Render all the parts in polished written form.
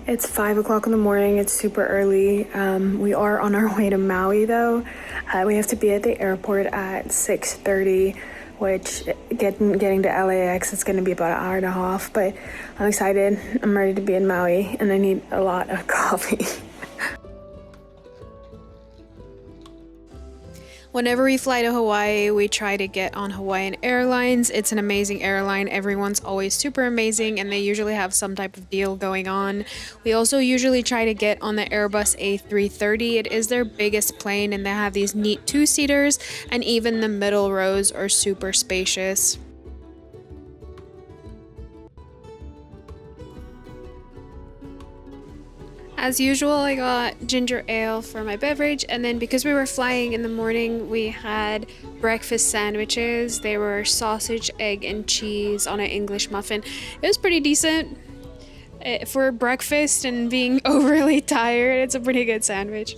It's 5 o'clock in the morning. It's super early. We are on our way to Maui though. We have to be at the airport at 6:30, which getting to LAX is going to be about an hour and a half, but I'm excited. I'm ready to be in Maui and I need a lot of coffee. Whenever we fly to Hawaii, we try to get on Hawaiian Airlines. It's an amazing airline. Everyone's always super amazing and they usually have some type of deal going on. We also usually try to get on the Airbus A330. It is their biggest plane and they have these neat two-seaters and even the middle rows are super spacious. As usual, I got ginger ale for my beverage, and then because we were flying in the morning, we had breakfast sandwiches. They were sausage, egg, and cheese on an English muffin. It was pretty decent. For breakfast and being overly tired, it's a pretty good sandwich.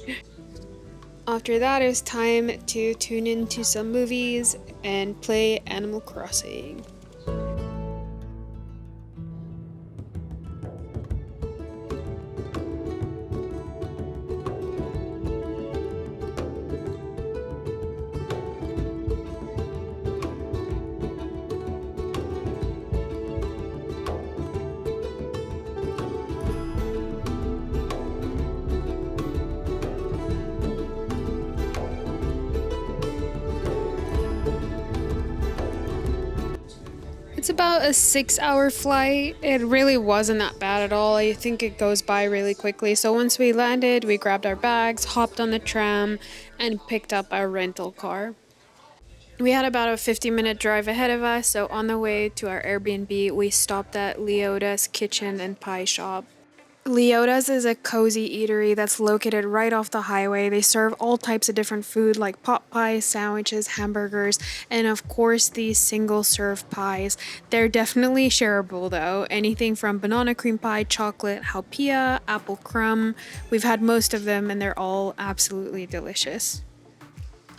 After that, it was time to tune into some movies and play Animal Crossing. It's about a 6-hour flight. It really wasn't that bad at all. I think it goes by really quickly. So once we landed, we grabbed our bags, hopped on the tram, and picked up our rental car. We had about a 50-minute drive ahead of us, so on the way to our Airbnb, we stopped at Leoda's Kitchen and Pie Shop. Leoda's is a cozy eatery that's located right off the highway. They serve all types of different food like pot pies, sandwiches, hamburgers, and of course these single serve pies. They're definitely shareable though. Anything from banana cream pie, chocolate, haupia, apple crumb. We've had most of them and they're all absolutely delicious.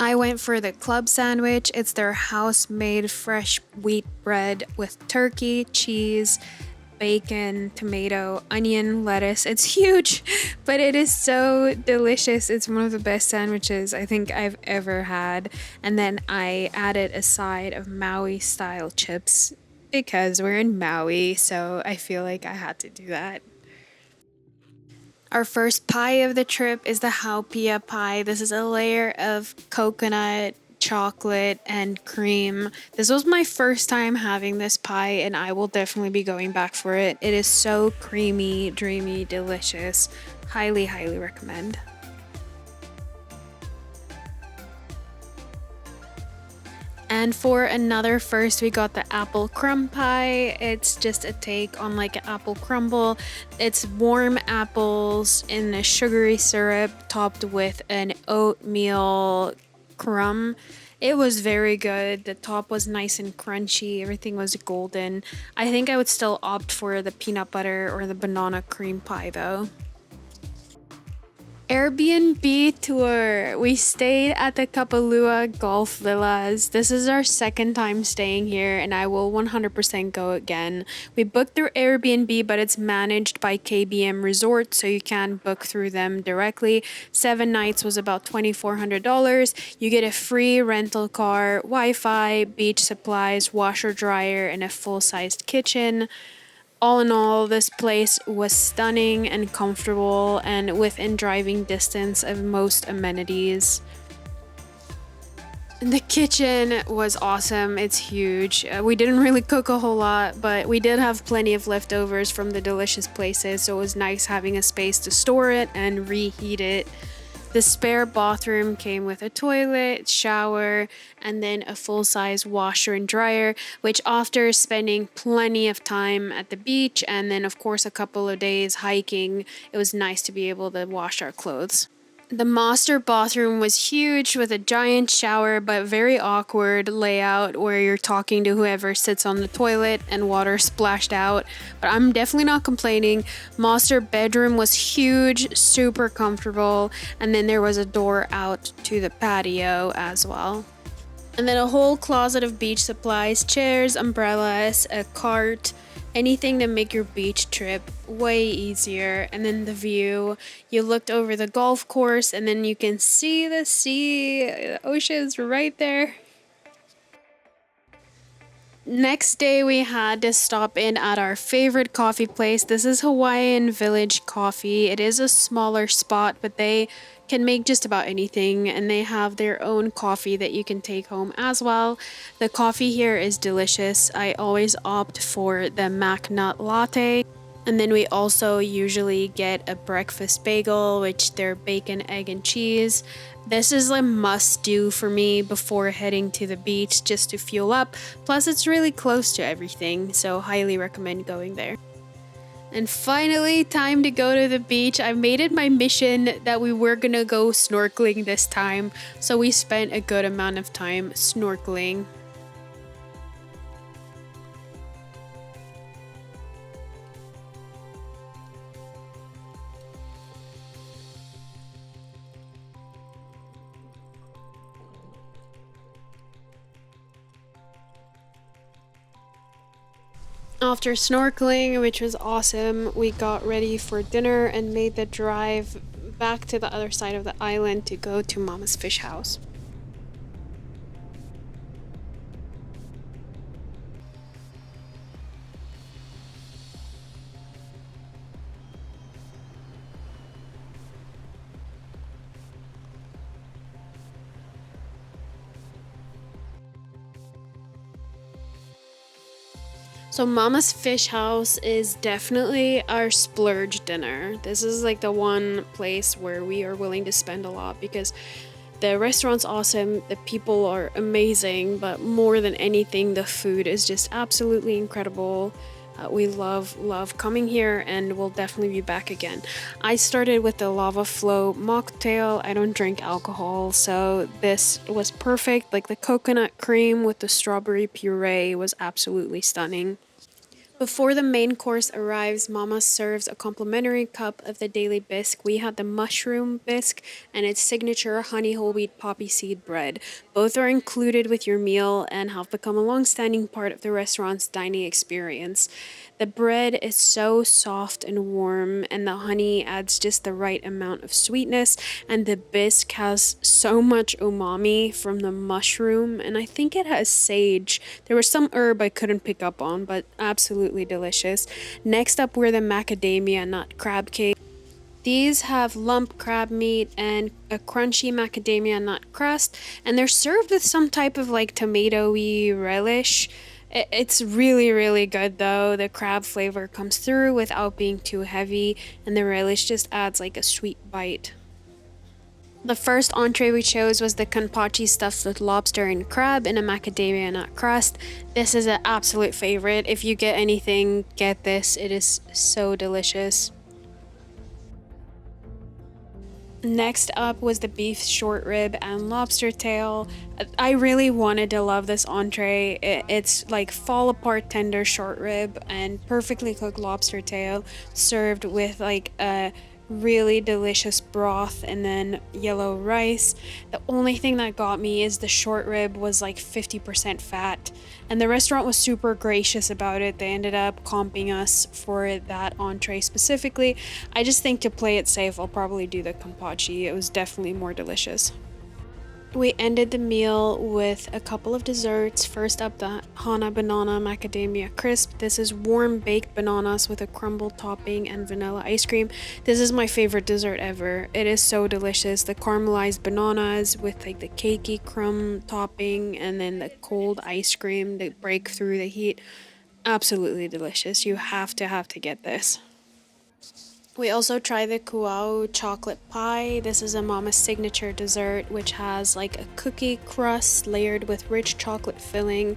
I went for the club sandwich. It's their house-made fresh wheat bread with turkey, cheese, bacon, tomato, onion, lettuce. It's huge, but it is so delicious. It's one of the best sandwiches I think I've ever had. And then I added a side of Maui style chips because we're in Maui, so I feel like I had to do that. Our first pie of the trip is the haupia pie. This is a layer of coconut, chocolate, and cream. This was my first time having this pie and I will definitely be going back for it. It is so creamy, dreamy, delicious. Highly, highly recommend. And for another first, we got the apple crumb pie. It's just a take on like an apple crumble. It's warm apples in a sugary syrup topped with an oatmeal crumb. It was very good. The top was nice and crunchy. Everything was golden. I think I would still opt for the peanut butter or the banana cream pie though. Airbnb tour. We stayed at the Kapalua Golf Villas. This is our second time staying here and I will 100% go again. We booked through Airbnb, but it's managed by KBM Resort, so you can book through them directly. 7 nights was about $2,400. You get a free rental car, Wi-Fi, beach supplies, washer dryer, and a full-sized kitchen. All in all, this place was stunning and comfortable and within driving distance of most amenities. The kitchen was awesome. It's huge. We didn't really cook a whole lot, but we did have plenty of leftovers from the delicious places, so it was nice having a space to store it and reheat it. The spare bathroom came with a toilet, shower, and then a full-size washer and dryer, which after spending plenty of time at the beach and then of course a couple of days hiking, it was nice to be able to wash our clothes. The master bathroom was huge with a giant shower but very awkward layout where you're talking to whoever sits on the toilet and water splashed out. But I'm definitely not complaining. Master bedroom was huge, super comfortable, and then there was a door out to the patio as well. And then a whole closet of beach supplies, chairs, umbrellas, a cart, anything to make your beach trip way easier. And then the view, you looked over the golf course and then you can see the sea, the ocean's right there. Next day we had to stop in at our favorite coffee place. This is Hawaiian Village Coffee. It is a smaller spot, but they can make just about anything, and they have their own coffee that you can take home as well. The coffee here is delicious. I always opt for the mac nut latte. And then we also usually get a breakfast bagel, which they're bacon, egg, and cheese. This is a must do for me before heading to the beach just to fuel up. Plus it's really close to everything, so highly recommend going there. And finally, time to go to the beach. I made it my mission that we were gonna go snorkeling this time, so we spent a good amount of time snorkeling. After snorkeling, which was awesome, we got ready for dinner and made the drive back to the other side of the island to go to Mama's Fish House. So Mama's Fish House is definitely our splurge dinner. This is like the one place where we are willing to spend a lot because the restaurant's awesome, the people are amazing, but more than anything, the food is just absolutely incredible. We love coming here and we'll definitely be back again. I started with the lava flow mocktail. I don't drink alcohol, so this was perfect. Like the coconut cream with the strawberry puree was absolutely stunning. Before the main course arrives, Mama serves a complimentary cup of the daily bisque. We had the mushroom bisque and its signature honey whole wheat poppy seed bread. Both are included with your meal and have become a long-standing part of the restaurant's dining experience. The bread is so soft and warm, and the honey adds just the right amount of sweetness, and the bisque has so much umami from the mushroom, and I think it has sage. There was some herb I couldn't pick up on, but absolutely delicious. Next up were the macadamia nut crab cake. These have lump crab meat and a crunchy macadamia nut crust, and they're served with some type of like tomatoey relish. It's really, really good though. The crab flavor comes through without being too heavy, and the relish just adds like a sweet bite. The first entree we chose was the kanpachi stuffed with lobster and crab in a macadamia nut crust. This is an absolute favorite. If you get anything, get this. It is so delicious. Next up was the beef short rib and lobster tail. I really wanted to love this entree. It's like fall apart tender short rib and perfectly cooked lobster tail served with like a really delicious broth and then yellow rice. The only thing that got me is the short rib was like 50% fat, and the restaurant was super gracious about it. They ended up comping us for that entree specifically. I just think to play it safe, I'll probably do the kanpachi. It was definitely more delicious. We ended the meal with a couple of desserts. First up, the Hana banana macadamia crisp. This is warm baked bananas with a crumble topping and vanilla ice cream. This is my favorite dessert ever. It is so delicious. The caramelized bananas with like the cakey crumb topping and then the cold ice cream to break through the heat. Absolutely delicious. You have to get this. We also tried the kuau chocolate pie. This is a Mama's signature dessert, which has like a cookie crust layered with rich chocolate filling.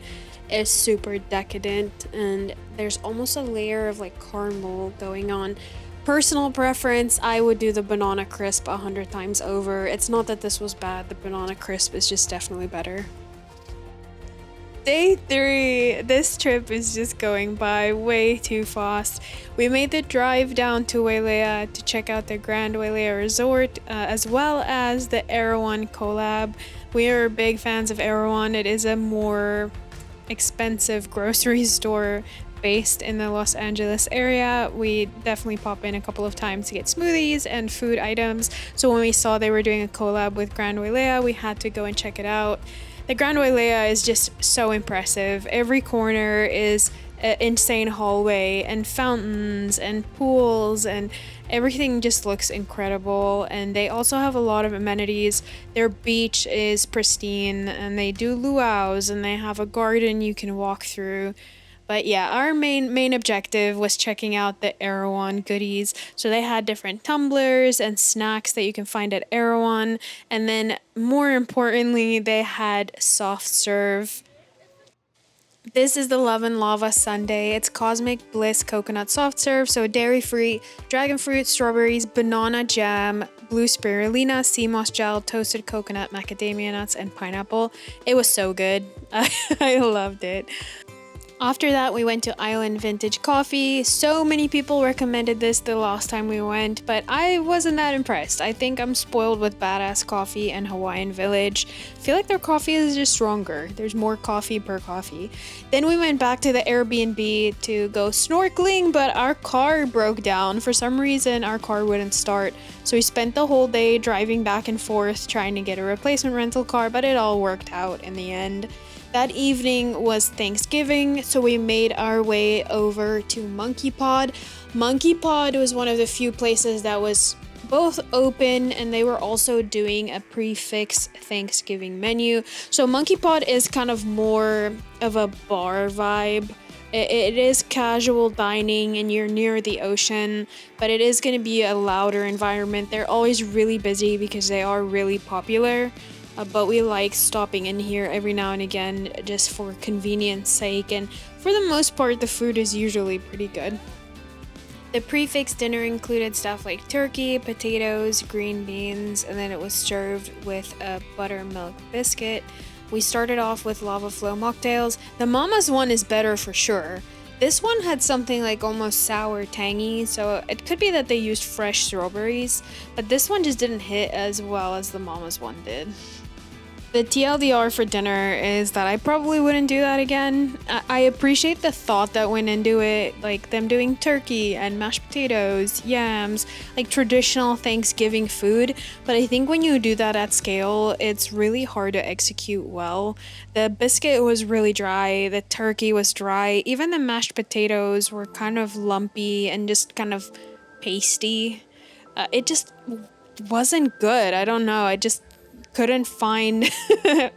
It's super decadent, and there's almost a layer of like caramel going on. Personal preference, I would do the banana crisp 100 times over. It's not that this was bad, the banana crisp is just definitely better. Day 3, this trip is just going by way too fast. We made the drive down to Wailea to check out the Grand Wailea Resort, as well as the Erewhon collab. We are big fans of Erewhon. It is a more expensive grocery store, based in the Los Angeles area, we definitely pop in a couple of times to get smoothies and food items. So when we saw they were doing a collab with Grand Wailea, we had to go and check it out. The Grand Wailea is just so impressive. Every corner is an insane hallway and fountains and pools, and everything just looks incredible. And they also have a lot of amenities. Their beach is pristine, and they do luau's, and they have a garden you can walk through. But yeah, our main objective was checking out the Erewhon goodies. So they had different tumblers and snacks that you can find at Erewhon. And then more importantly, they had soft serve. This is the Love and Lava Sundae. It's Cosmic Bliss Coconut Soft Serve, so dairy-free, dragon fruit, strawberries, banana jam, blue spirulina, sea moss gel, toasted coconut, macadamia nuts, and pineapple. It was so good. I loved it. After that, we went to Island Vintage Coffee. So many people recommended this the last time we went, but I wasn't that impressed. I think I'm spoiled with Badass Coffee and Hawaiian Village. I feel like their coffee is just stronger. There's more coffee per coffee. Then we went back to the Airbnb to go snorkeling, but our car broke down. For some reason, our car wouldn't start. So we spent the whole day driving back and forth trying to get a replacement rental car, but it all worked out in the end. That evening was Thanksgiving, so we made our way over to Monkeypod. Monkeypod was one of the few places that was both open, and they were also doing a prefix Thanksgiving menu. So Monkeypod is kind of more of a bar vibe. It is casual dining and you're near the ocean, but it is going to be a louder environment. They're always really busy because they are really popular. But we like stopping in here every now and again just for convenience sake, and for the most part the food is usually pretty good. The prefix dinner included stuff like turkey, potatoes, green beans, and then it was served with a buttermilk biscuit. We started off with lava flow mocktails. The Mama's one is better for sure. This one had something like almost sour tangy, so it could be that they used fresh strawberries, but this one just didn't hit as well as the Mama's one did. The TLDR for dinner is that I probably wouldn't do that again. I appreciate the thought that went into it, like them doing turkey and mashed potatoes, yams, like traditional Thanksgiving food, but I think when you do that at scale, it's really hard to execute well. The biscuit was really dry, the turkey was dry, even the mashed potatoes were kind of lumpy and just kind of pasty. It just wasn't good. I don't know, I just couldn't find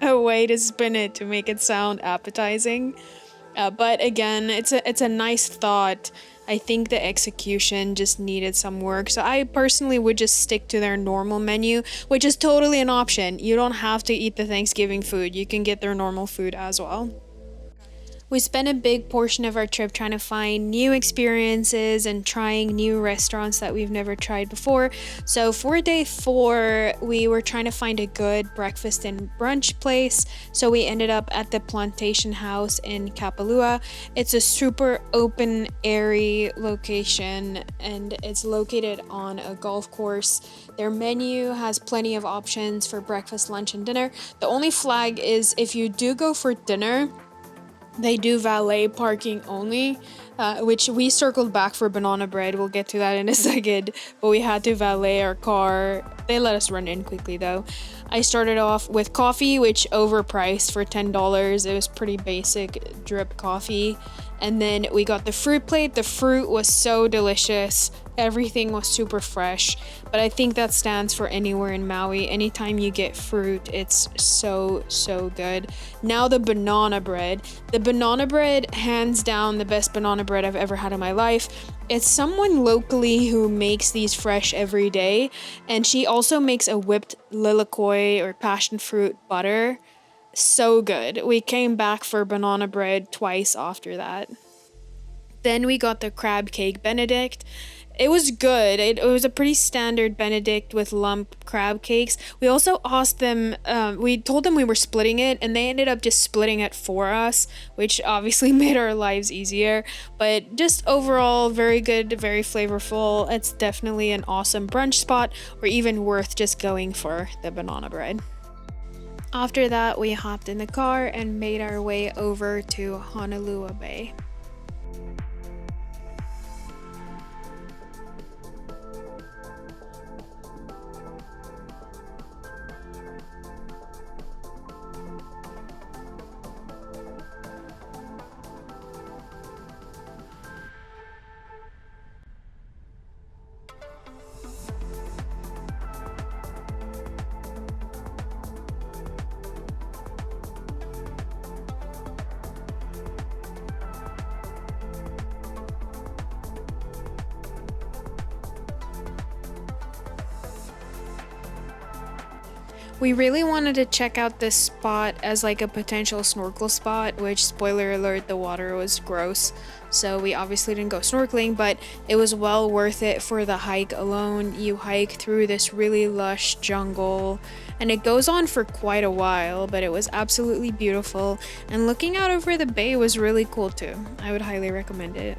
a way to spin it to make it sound appetizing. But again, it's a nice thought. I think the execution just needed some work. So I personally would just stick to their normal menu, which is totally an option. You don't have to eat the Thanksgiving food. You can get their normal food as well. We spent a big portion of our trip trying to find new experiences and trying new restaurants that we've never tried before. So for day 4, we were trying to find a good breakfast and brunch place. So we ended up at the Plantation House in Kapalua. It's a super open, airy location, and it's located on a golf course. Their menu has plenty of options for breakfast, lunch, and dinner. The only flag is if you do go for dinner, they do valet parking only, which we circled back for banana bread. We'll get to that in a second, but we had to valet our car. They let us run in quickly though. I started off with coffee, which overpriced for $10. It was pretty basic drip coffee. And then we got the fruit plate. The fruit was so delicious. Everything was super fresh, but I think that stands for anywhere in Maui. Anytime you get fruit, it's so good. Now the banana bread. The banana bread, hands down the best banana bread I've ever had in my life. It's someone locally who makes these fresh every day, and she also makes a whipped lilikoi or passion fruit butter. So good. We came back for banana bread twice after that. Then we got the crab cake Benedict. It was good. It was a pretty standard Benedict with lump crab cakes. We also asked them, we told them we were splitting it, and they ended up just splitting it for us, which obviously made our lives easier. But just overall, very good, very flavorful. It's definitely an awesome brunch spot, or even worth just going for the banana bread. After that, we hopped in the car and made our way over to Honolulu Bay. We really wanted to check out this spot as like a potential snorkel spot, which, spoiler alert, the water was gross. So we obviously didn't go snorkeling, but it was well worth it for the hike alone. You hike through this really lush jungle and it goes on for quite a while, but it was absolutely beautiful. And looking out over the bay was really cool too. I would highly recommend it.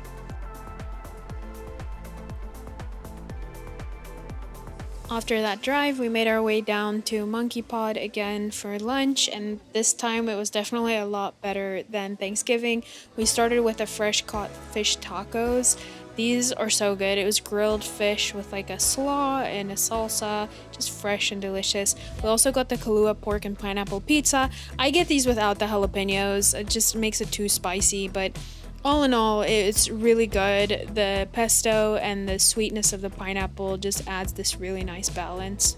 After that drive, we made our way down to Monkeypod again for lunch, and this time it was definitely a lot better than Thanksgiving. We started with the fresh caught fish tacos. These are so good. It was grilled fish with like a slaw and a salsa, just fresh and delicious. We also got the Kalua pork and pineapple pizza. I get these without the jalapenos. It just makes it too spicy, but all in all, it's really good. The pesto and the sweetness of the pineapple just adds this really nice balance.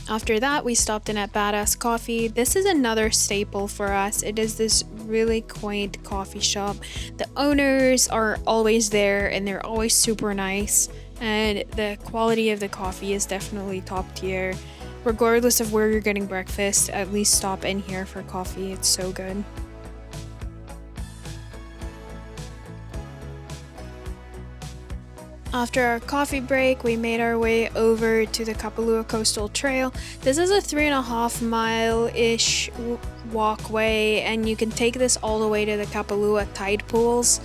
After that, we stopped in at Badass Coffee. This is another staple for us. It is this really quaint coffee shop. The owners are always there and they're always super nice. And the quality of the coffee is definitely top tier. Regardless of where you're getting breakfast, at least stop in here for coffee. It's so good. After our coffee break, we made our way over to the Kapalua Coastal Trail. This is a 3.5 mile-ish walkway, and you can take this all the way to the Kapalua tide pools,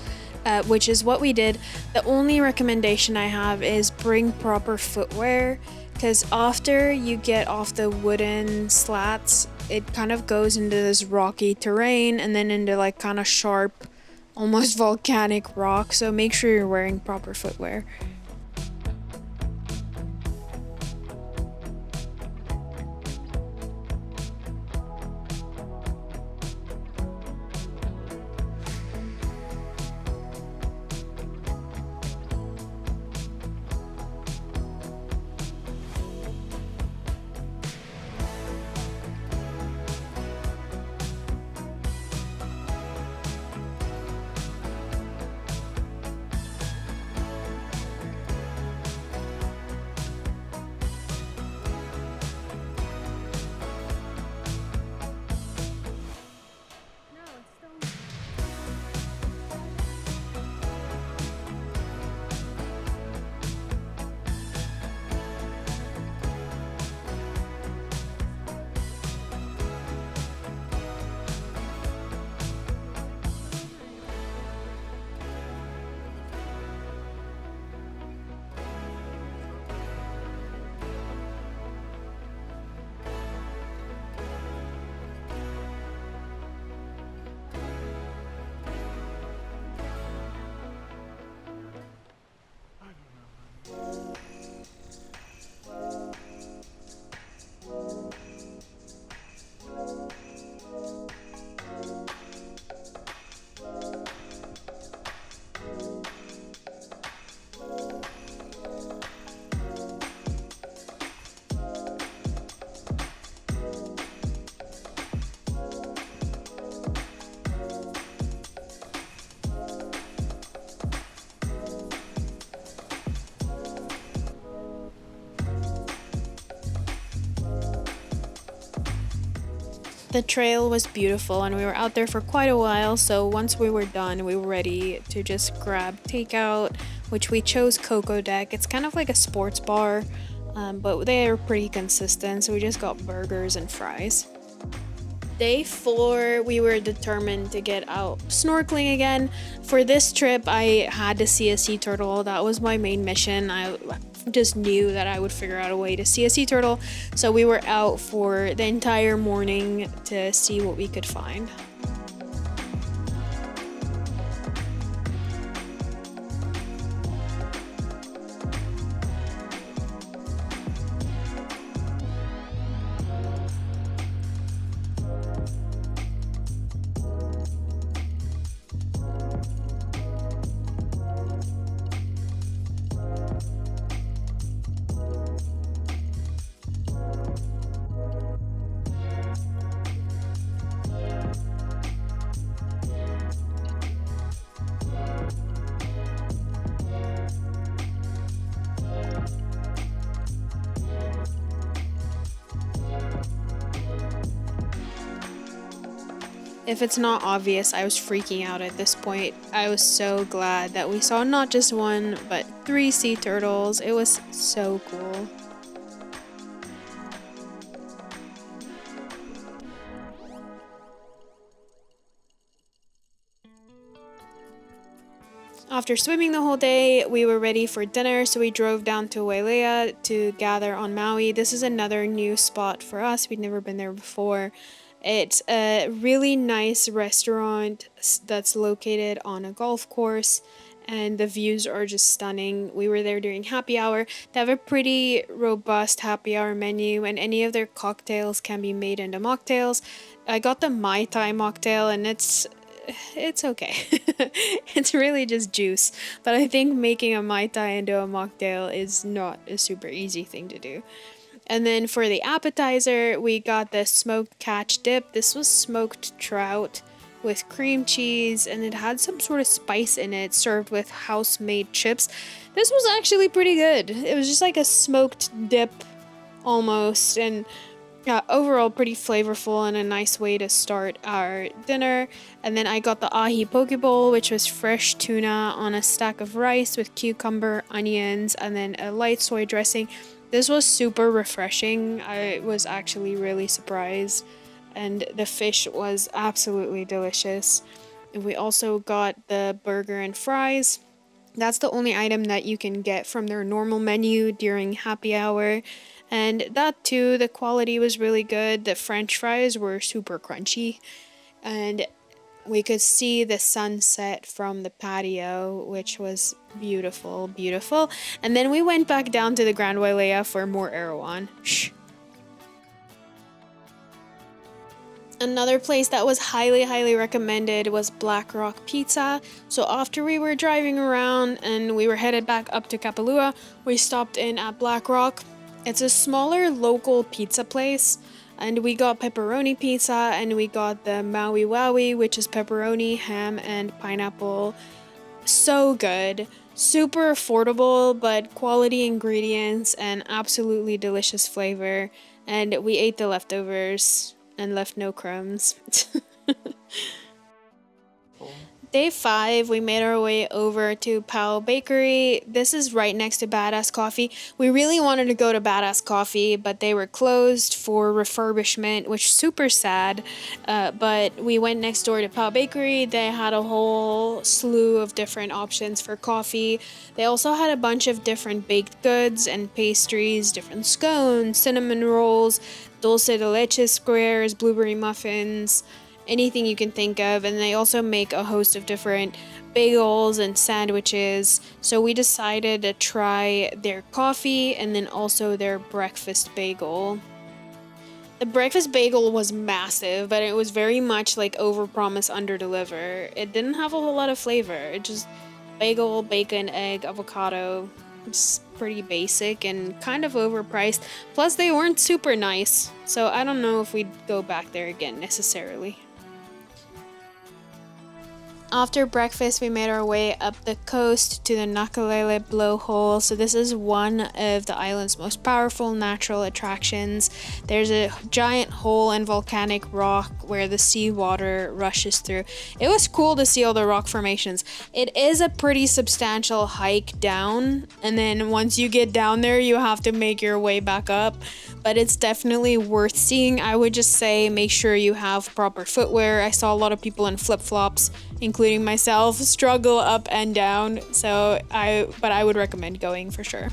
which is what we did. The only recommendation I have is bring proper footwear, because after you get off the wooden slats, it kind of goes into this rocky terrain and then into like kind of sharp, almost volcanic rock, so make sure you're wearing proper footwear. The trail was beautiful and we were out there for quite a while, so once we were done, we were ready to just grab takeout, which we chose Coco Deck. It's kind of like a sports bar, but they are pretty consistent, so we just got burgers and fries. Day 4, we were determined to get out snorkeling again. For this trip, I had to see a sea turtle. That was my main mission. I just knew that I would figure out a way to see a sea turtle, so we were out for the entire morning to see what we could find. If it's not obvious, I was freaking out at this point. I was so glad that we saw not just one, but 3 sea turtles. It was so cool. After swimming the whole day, we were ready for dinner, so we drove down to Wailea to gather on Maui. This is another new spot for us. We'd never been there before. It's a really nice restaurant that's located on a golf course, and the views are just stunning. We were there during happy hour. They have a pretty robust happy hour menu, and any of their cocktails can be made into mocktails. I got the Mai Tai mocktail, and it's okay. It's really just juice, but I think making a Mai Tai into a mocktail is not a super easy thing to do. And then for the appetizer, we got the smoked catch dip. This was smoked trout with cream cheese, and it had some sort of spice in it, served with house-made chips. This was actually pretty good. It was just like a smoked dip almost, and overall pretty flavorful and a nice way to start our dinner. And then I got the ahi poke bowl, which was fresh tuna on a stack of rice with cucumber, onions, and then a light soy dressing. This was super refreshing. I was actually really surprised, and the fish was absolutely delicious. And we also got the burger and fries. That's the only item that you can get from their normal menu during happy hour. And that too, the quality was really good. The french fries were super crunchy, and we could see the sunset from the patio, which was beautiful, beautiful. And then we went back down to the Grand Wailea for more Erewhon. Shh. Another place that was highly recommended was Black Rock Pizza. So after we were driving around and we were headed back up to Kapalua, we stopped in at Black Rock. It's a smaller local pizza place, and we got pepperoni pizza, and we got the Maui Wowie, which is pepperoni, ham, and pineapple. So good. Super affordable, but quality ingredients and absolutely delicious flavor. And we ate the leftovers and left no crumbs. Day 5, we made our way over to Pāʻū Bakery. This is right next to Badass Coffee. We really wanted to go to Badass Coffee, but they were closed for refurbishment, which is super sad. But we went next door to Pāʻū Bakery. They had a whole slew of different options for coffee. They also had a bunch of different baked goods and pastries, different scones, cinnamon rolls, dulce de leche squares, blueberry muffins, anything you can think of. And they also make a host of different bagels and sandwiches. So we decided to try their coffee and then also their breakfast bagel. The breakfast bagel was massive, but it was very much like overpromise, underdeliver. It didn't have a whole lot of flavor. It just bagel, bacon, egg, avocado. It's pretty basic and kind of overpriced. Plus they weren't super nice. So I don't know if we'd go back there again necessarily. After breakfast, we made our way up the coast to the Nakalele Blowhole. So this is one of the island's most powerful natural attractions. There's a giant hole in volcanic rock where the seawater rushes through. It was cool to see all the rock formations. It is a pretty substantial hike down, and then once you get down there, you have to make your way back up. But it's definitely worth seeing. I would just say make sure you have proper footwear. I saw a lot of people in flip-flops, including myself, struggle up and down. But I would recommend going for sure.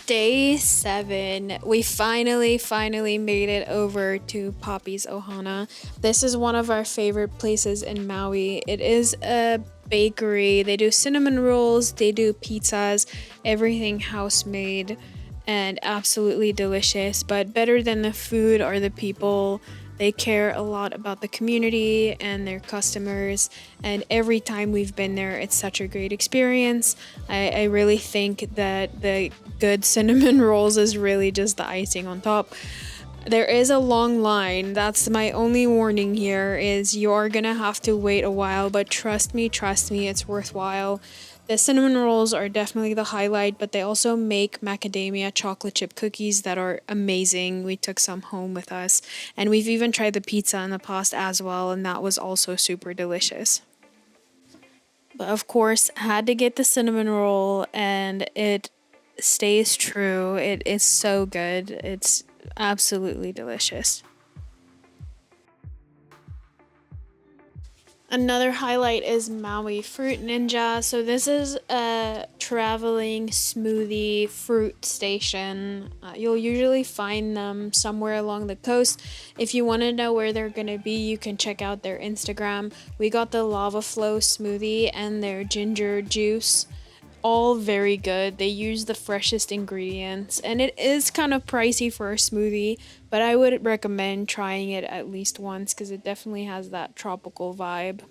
Day 7, we finally made it over to Papi's Ohana. This is one of our favorite places in Maui. It is a bakery. They do cinnamon rolls, they do pizzas, everything house made and absolutely delicious. But better than the food are the people. They care a lot about the community and their customers, and every time we've been there, it's such a great experience. I really think that the good cinnamon rolls is really just the icing on top. There is a long line. That's my only warning here, is you're gonna have to wait a while, but trust me, it's worthwhile. The cinnamon rolls are definitely the highlight, but they also make macadamia chocolate chip cookies that are amazing. We took some home with us, and we've even tried the pizza in the past as well, and that was also super delicious. But of course, had to get the cinnamon roll, and it stays true. It is so good. It's absolutely delicious. Another highlight is Maui Fruit Ninja. So this is a traveling smoothie fruit station. You'll usually find them somewhere along the coast. If you want to know where they're going to be, you can check out their Instagram. We got the lava flow smoothie and their ginger juice. All very good. They use the freshest ingredients, and it is kind of pricey for a smoothie, but I would recommend trying it at least once because it definitely has that tropical vibe.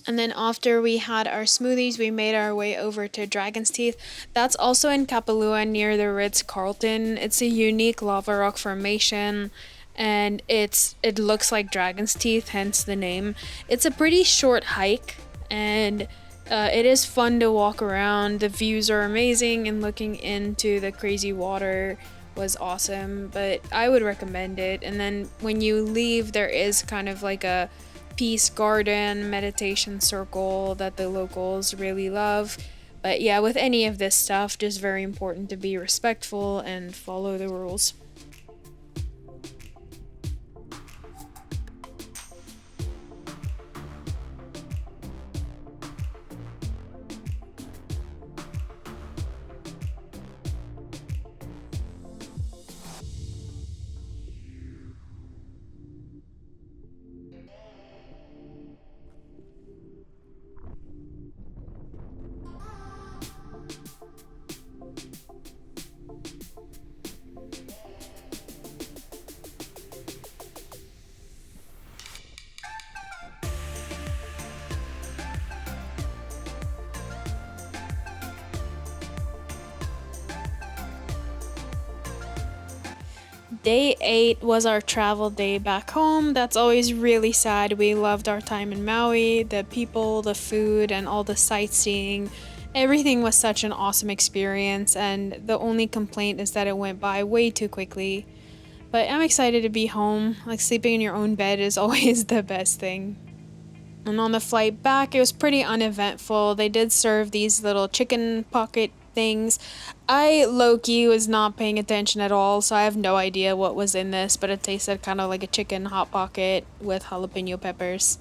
And then after we had our smoothies, we made our way over to Dragon's Teeth. That's also in Kapalua near the Ritz-Carlton. It's a unique lava rock formation, and it looks like Dragon's Teeth, hence the name. It's a pretty short hike, and it is fun to walk around. The views are amazing, and looking into the crazy water was awesome, but I would recommend it. And then when you leave, there is kind of like a peace garden meditation circle that the locals really love. But yeah, with any of this stuff, just very important to be respectful and follow the rules. Day 8 was our travel day back home. That's always really sad. We loved our time in Maui, the people, the food, and all the sightseeing. Everything was such an awesome experience, and the only complaint is that it went by way too quickly. But I'm excited to be home. Like, sleeping in your own bed is always the best thing. And on the flight back, it was pretty uneventful. They did serve these little chicken pocket things. I low-key was not paying attention at all, so I have no idea what was in this, but it tasted kind of like a chicken hot pocket with jalapeno peppers.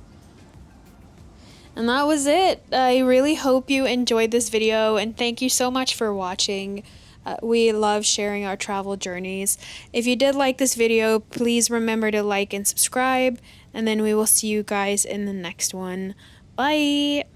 And that was it. I really hope you enjoyed this video, and thank you so much for watching. We love sharing our travel journeys. If you did like this video, please remember to like and subscribe, and then we will see you guys in the next one. Bye!